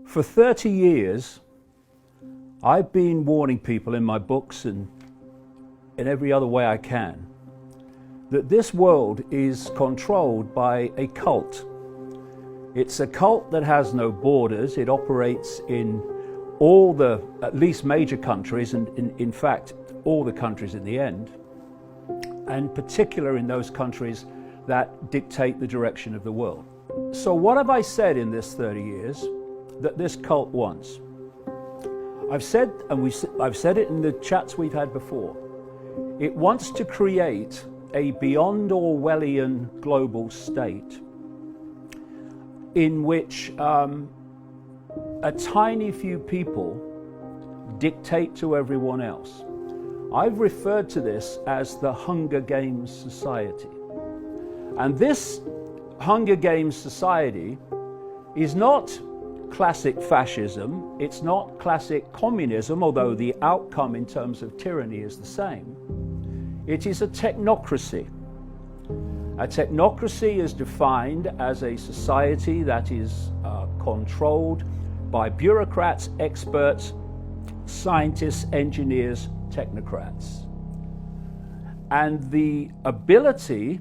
For 30 years, I've been warning people in my books and in every other way I can that this world is controlled by a cult. It's a cult that has no borders. It operates in all the, at least major countries, and in fact, all the countries in the end, and particular in those countries that dictate the direction of the world. So what have I said in this 30 years that this cult wants? I've said, and I've said it in the chats we've had before, it wants to create a beyond Orwellian global state in which a tiny few people dictate to everyone else. I've referred to this as the Hunger Games society. And this Hunger Games society is not classic fascism, it's not classic communism, although the outcome in terms of tyranny is the same. It is a technocracy. A technocracy is defined as a society that is controlled by bureaucrats, experts, scientists, engineers, technocrats. And the ability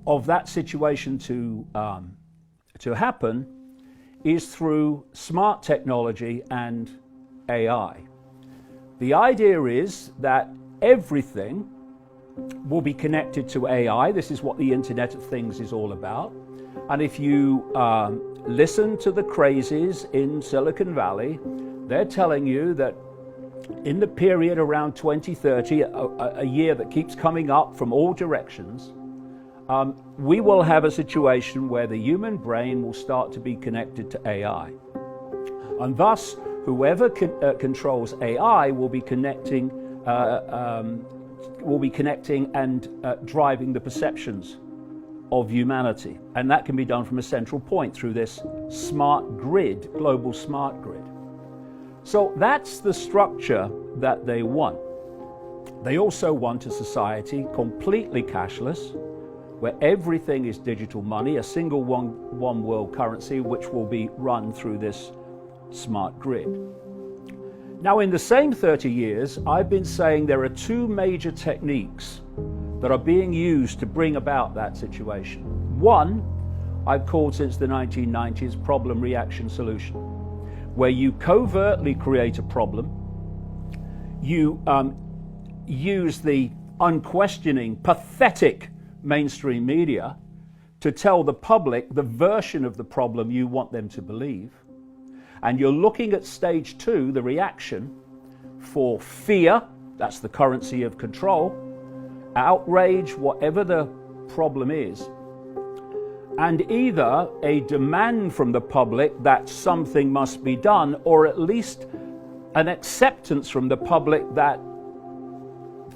of that situation to happen is through smart technology and AI. The idea is that everything will be connected to AI. This is what the Internet of Things is all about. And if you listen to the crazies in Silicon Valley, they're telling you that in the period around 2030, a year that keeps coming up from all directions, we will have a situation where the human brain will start to be connected to AI. And thus, whoever controls AI will be connecting and driving the perceptions of humanity. And that can be done from a central point through this smart grid, global smart grid. So that's the structure that they want. They also want a society completely cashless, where everything is digital money, a single one world currency, which will be run through this smart grid. Now, in the same 30 years, I've been saying there are two major techniques that are being used to bring about that situation. One, I've called since the 1990s problem, reaction, solution, where you covertly create a problem, you use the unquestioning, pathetic mainstream media to tell the public the version of the problem you want them to believe. And you're looking at stage two, the reaction, for fear, that's the currency of control, outrage, whatever the problem is, and either a demand from the public that something must be done, or at least an acceptance from the public that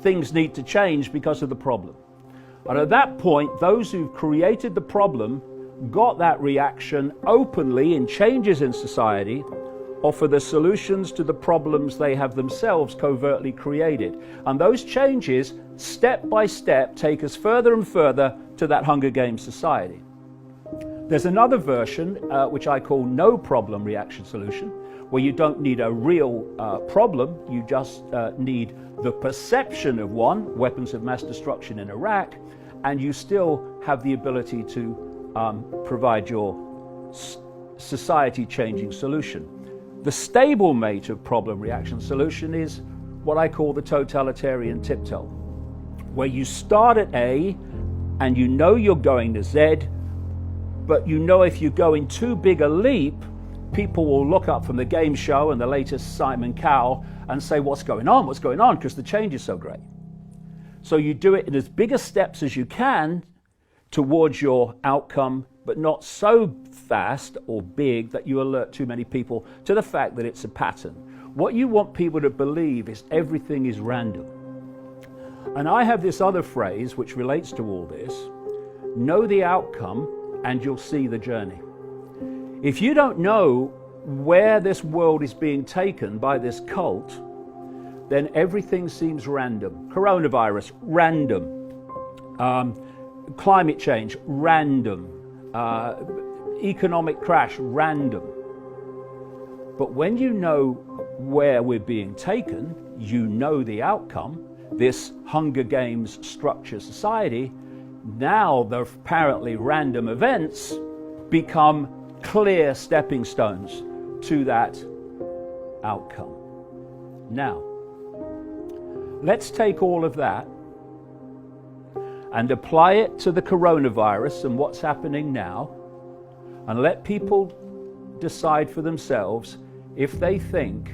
things need to change because of the problem. And at that point, those who've created the problem got that reaction openly in changes in society, offer the solutions to the problems they have themselves covertly created. And those changes, step by step, take us further and further to that Hunger Games society. There's another version, which I call no problem reaction solution, where you don't need a real problem, you just need the perception of one, weapons of mass destruction in Iraq, and you still have the ability to provide your society-changing solution. The stablemate of problem reaction solution is what I call the totalitarian tiptoe, where you start at A and you know you're going to Z, but you know if you go in too big a leap, people will look up from the game show and the latest Simon Cowell and say, what's going on, because the change is so great. So you do it in as big a steps as you can towards your outcome, but not so fast or big that you alert too many people to the fact that it's a pattern. What you want people to believe is everything is random. And I have this other phrase which relates to all this: know the outcome and you'll see the journey. If you don't know where this world is being taken by this cult, then everything seems random. Coronavirus, random. Climate change, random. Economic crash, random. But when you know where we're being taken, you know the outcome, this Hunger Games structure society, now the apparently random events become clear stepping stones to that outcome. Now, let's take all of that and apply it to the coronavirus and what's happening now, and let people decide for themselves if they think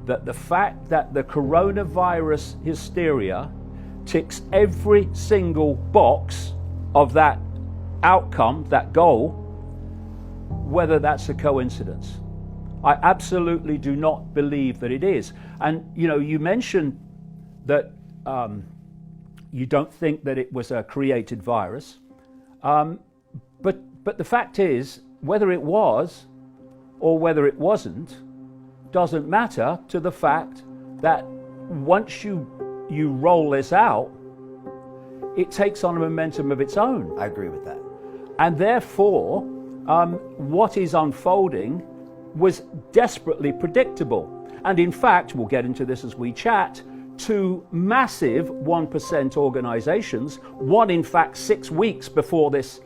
that the fact that the coronavirus hysteria ticks every single box of that outcome, that goal, whether that's a coincidence. I absolutely do not believe that it is. And you mentioned that you don't think that it was a created virus, but the fact is, whether it was or whether it wasn't doesn't matter to the fact that once you roll this out, it takes on a momentum of its own. I agree with that. And therefore, what is unfolding was desperately predictable. And in fact, we'll get into this as we chat, two massive 1% organizations, one in fact 6 weeks before this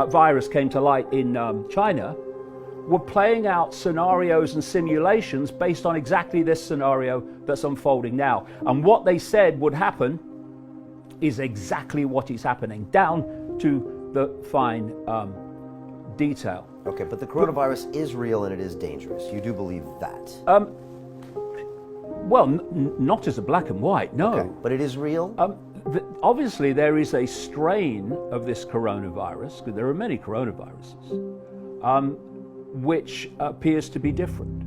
virus came to light in China, were playing out scenarios and simulations based on exactly this scenario that's unfolding now. And what they said would happen is exactly what is happening, down to the fine detail. Okay, but the coronavirus is real and it is dangerous. You do believe that? Well, not as a black and white, no. Okay, but it is real? Obviously, there is a strain of this coronavirus, because there are many coronaviruses, which appears to be different.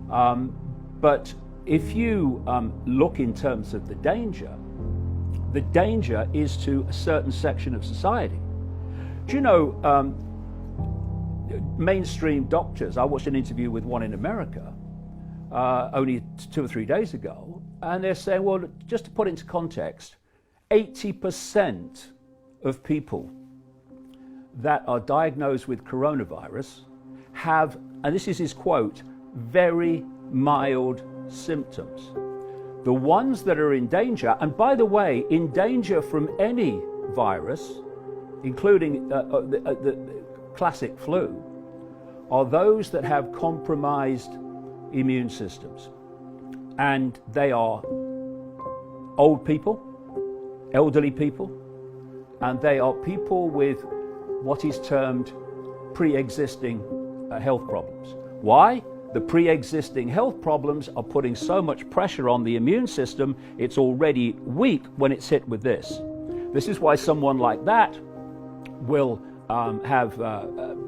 But if you look in terms of the danger is to a certain section of society. Do you know, mainstream doctors, I watched an interview with one in America only 2 or 3 days ago, and they're saying, well, just to put it into context, 80% of people that are diagnosed with coronavirus have, and this is his quote, very mild symptoms. The ones that are in danger, and by the way, in danger from any virus, including the classic flu, are those that have compromised immune systems. And they are old people, elderly people, and they are people with what is termed pre-existing health problems. Why? The pre-existing health problems are putting so much pressure on the immune system, it's already weak when it's hit with this. This is why someone like that will have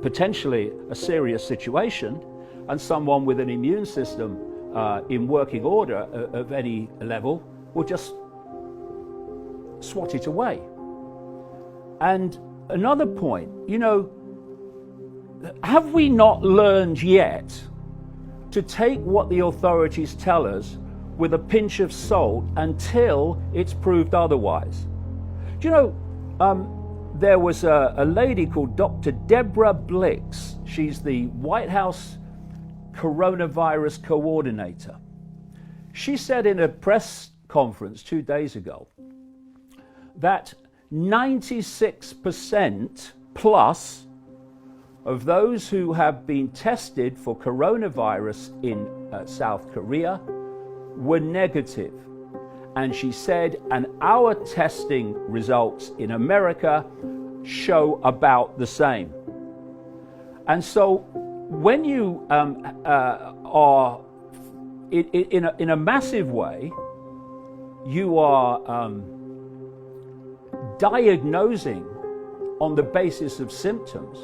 potentially a serious situation, and someone with an immune system in working order of any level will just swat it away. And another point, have we not learned yet to take what the authorities tell us with a pinch of salt until it's proved otherwise? Do you know, there was a lady called Dr. Deborah Blix. She's the White House coronavirus coordinator. She said in a press conference 2 days ago that 96% plus of those who have been tested for coronavirus in South Korea were negative. And she said, and our testing results in America show about the same. And so when you are in a massive way, you are diagnosing on the basis of symptoms.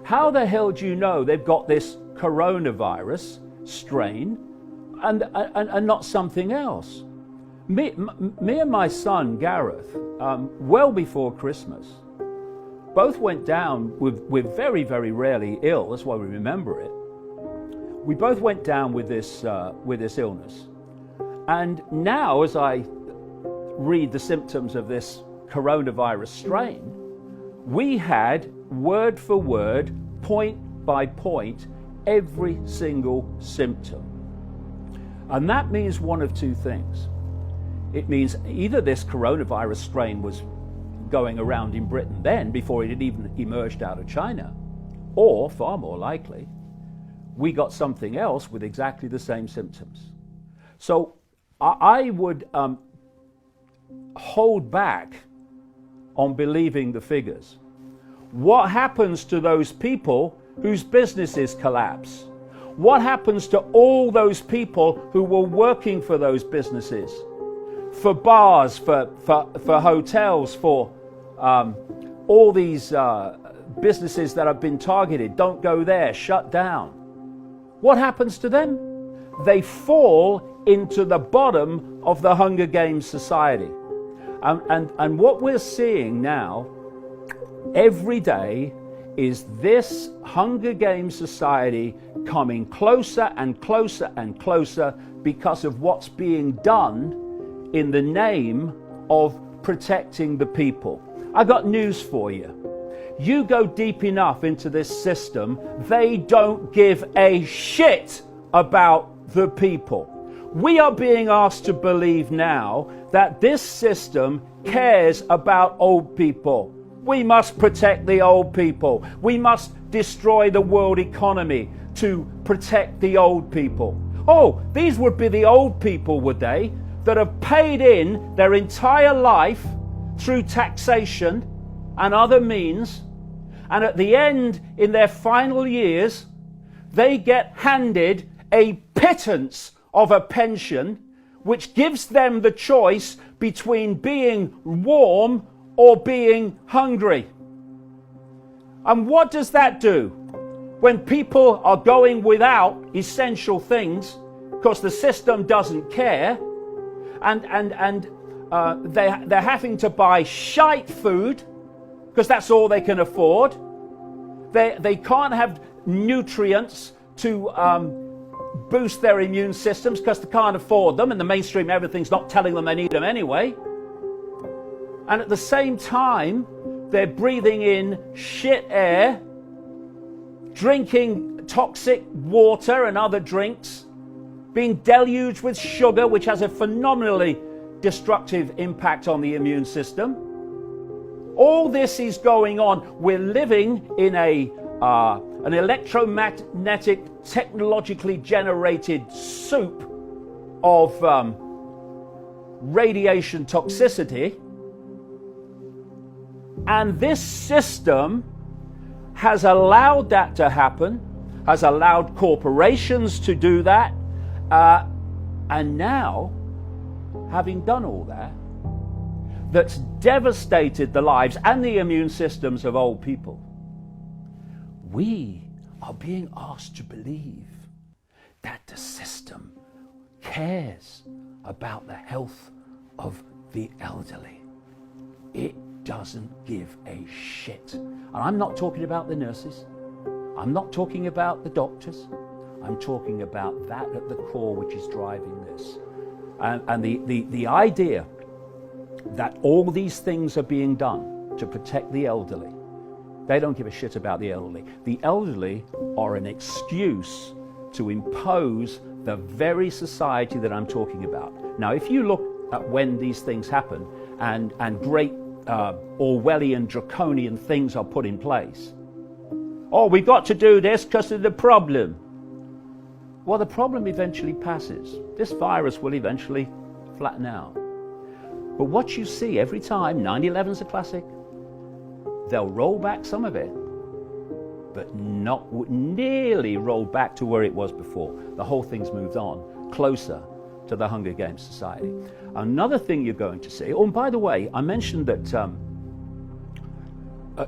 How the hell do you know they've got this coronavirus strain and not something else? Me and my son Gareth, well before Christmas, both went down with very, very rarely ill. That's why we remember it. We both went down with this illness, and now as I read the symptoms of this coronavirus strain, we had word for word, point by point, every single symptom. And that means one of two things. It means either this coronavirus strain was going around in Britain then, before it had even emerged out of China, or, far more likely, we got something else with exactly the same symptoms. So I would hold back on believing the figures. What happens to those people whose businesses collapse? What happens to all those people who were working for those businesses? For bars, for hotels, for all these businesses that have been targeted, don't go there, shut down. What happens to them? They fall into the bottom of the Hunger Games society. And what we're seeing now, every day, is this Hunger Games society coming closer and closer and closer because of what's being done in the name of protecting the people. I got news for you. You go deep enough into this system, they don't give a shit about the people. We are being asked to believe now that this system cares about old people. We must protect the old people. We must destroy the world economy to protect the old people. Oh, these would be the old people, would they, that have paid in their entire life through taxation and other means, and at the end, in their final years, they get handed a pittance of a pension, which gives them the choice between being warm or being hungry. And what does that do? When people are going without essential things because the system doesn't care, and they're having to buy shite food because that's all they can afford. They can't have nutrients to boost their immune systems because they can't afford them, and the mainstream everything's not telling them they need them anyway. And at the same time, they're breathing in shit air, drinking toxic water and other drinks, being deluged with sugar, which has a phenomenally destructive impact on the immune system. All this is going on. We're living in an electromagnetic, technologically generated soup of radiation toxicity. And this system has allowed that to happen, has allowed corporations to do that. And now, having done all that, that's devastated the lives and the immune systems of old people, we are being asked to believe that the system cares about the health of the elderly. It doesn't give a shit. And I'm not talking about the nurses. I'm not talking about the doctors. I'm talking about that at the core which is driving this. And the idea that all these things are being done to protect the elderly, they don't give a shit about the elderly. The elderly are an excuse to impose the very society that I'm talking about. Now, if you look at when these things happen and great Orwellian, draconian things are put in place. Oh, we've got to do this because of the problem. Well, the problem eventually passes. This virus will eventually flatten out. But what you see every time, 9/11's a classic, they'll roll back some of it, but not nearly roll back to where it was before. The whole thing's moved on, closer to the Hunger Games society. Another thing you're going to see, oh, and by the way, I mentioned that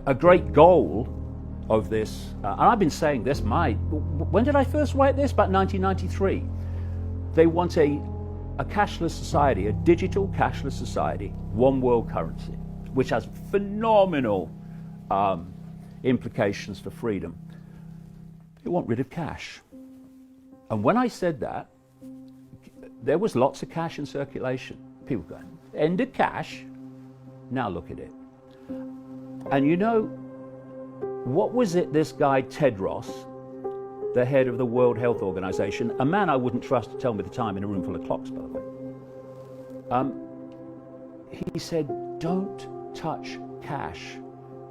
a great goal of this, and I've been saying this, when did I first write this? About 1993. They want a cashless society, a digital cashless society, one world currency, which has phenomenal implications for freedom. They want rid of cash. And when I said that, there was lots of cash in circulation. People going, end of cash? Now look at it. And you know, what was it this guy Tedros the head of the World Health Organization, a man I wouldn't trust to tell me the time in a room full of clocks, by the way. He said, don't touch cash.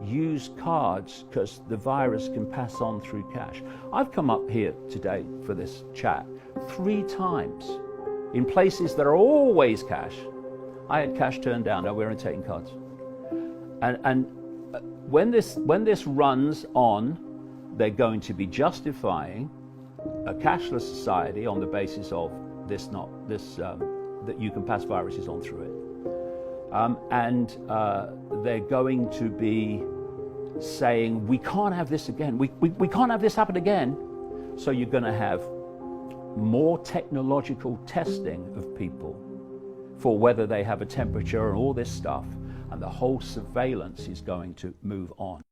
Use cards because the virus can pass on through cash. I've come up here today for this chat 3 times in places that are always cash. I had cash turned down. No, we're only taking cards. And when this runs on, they're going to be justifying a cashless society on the basis of that you can pass viruses on through it. They're going to be saying, we can't have this again. We can't have this happen again. So you're going to have more technological testing of people for whether they have a temperature and all this stuff. And the whole surveillance is going to move on.